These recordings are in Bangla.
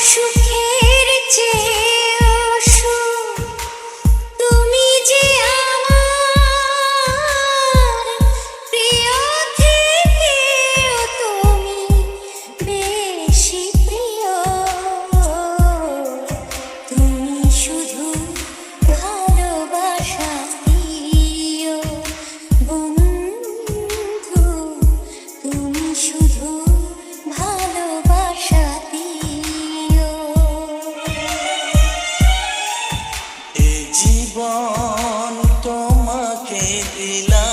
সুখের চেয়েও সুখ তুমি যে আমার প্রিয় থেকেও তুমি বেশি প্রিয় তুমি শুধু ভালোবাসা দিও বন্ধু তুমি শুধু ভালোবাসা দিও এ জীবন তোমাকে দিলাম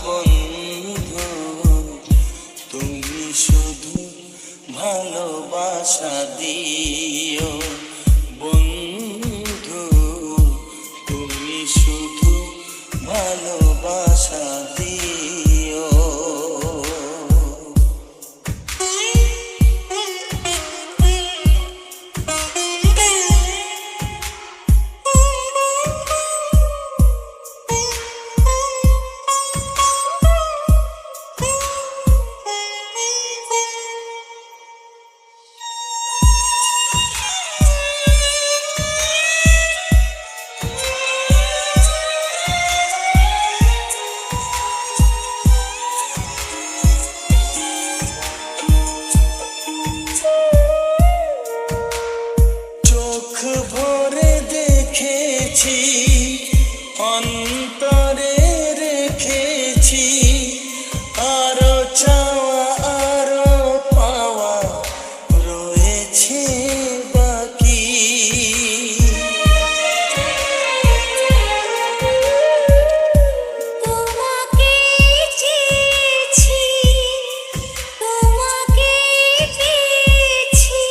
বন্ধু তুমি শুধু ভালোবাসা দিও বন্ধু তুমি শুধু ভালোবাসা দিও। চোখ ভরে দেখেছি অন্তরে রেখেছি আরো চাওয়া আরো পাওয়া রয়েছে বাকি। তোমাকে চেয়েছি তোমাকে পেয়েছি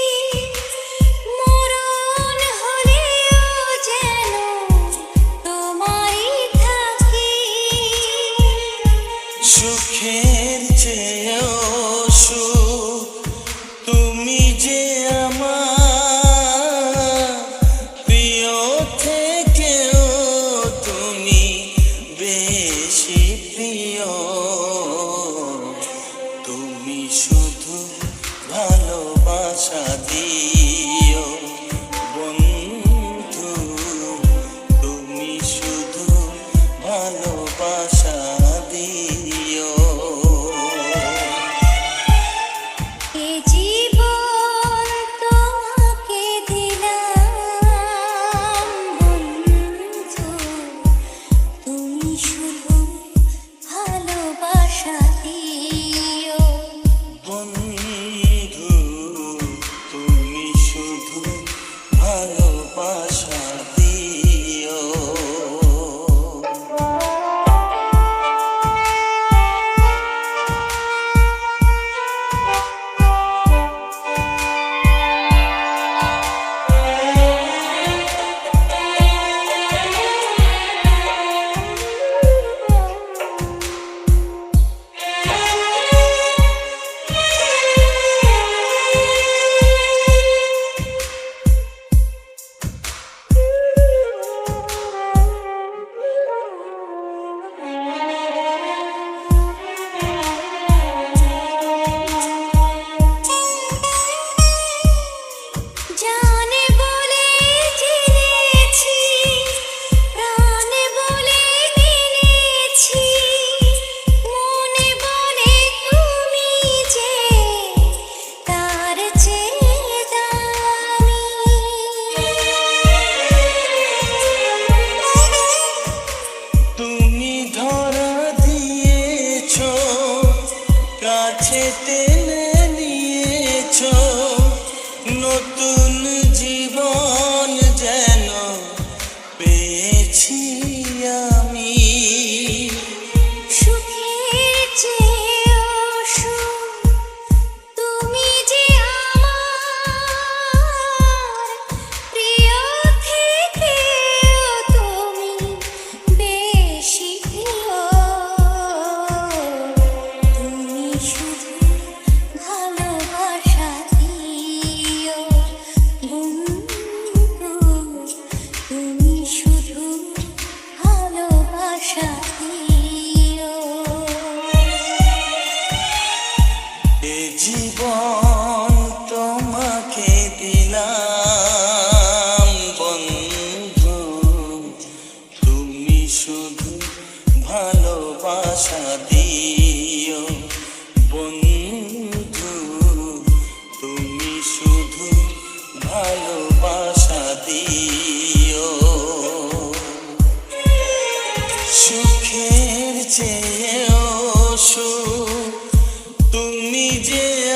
মরণ হলেও যেন তোমারই থাকি। সুখের চেয়েও সুখ তুমি যে আমার প্রিয় থেকেও তুমি বেশি প্রিয় তুমি শুধু ভালোবাসা দিও বন্ধু তুমি শুধু ভালোবাসা দিও। এ জীবন তোমাকে দিলাম বন্ধু তুমি শুধু ভালোবাসা দিও বন্ধু তুমি শুধু ভালোবাসা দিও। জানে বলে জেনেছি প্রাণে বলে মেনেছি মনে বলে তুমি যে তার চেয়ে দামি। তুমি ধরা দিয়েছো কাছে টেনে নিয়েছো নতুন জীবন যেন পেয়েছি আমি। সুখের চেয়েও সুখ তুমি যে আমার প্রিয় থেকেও তুমি বেশি প্রিয় তুমি শুধু ভালোবাসা দিও বন্ধু তুমি শুধু ভালোবাসা দিও। এ জীবন তোমার নিজে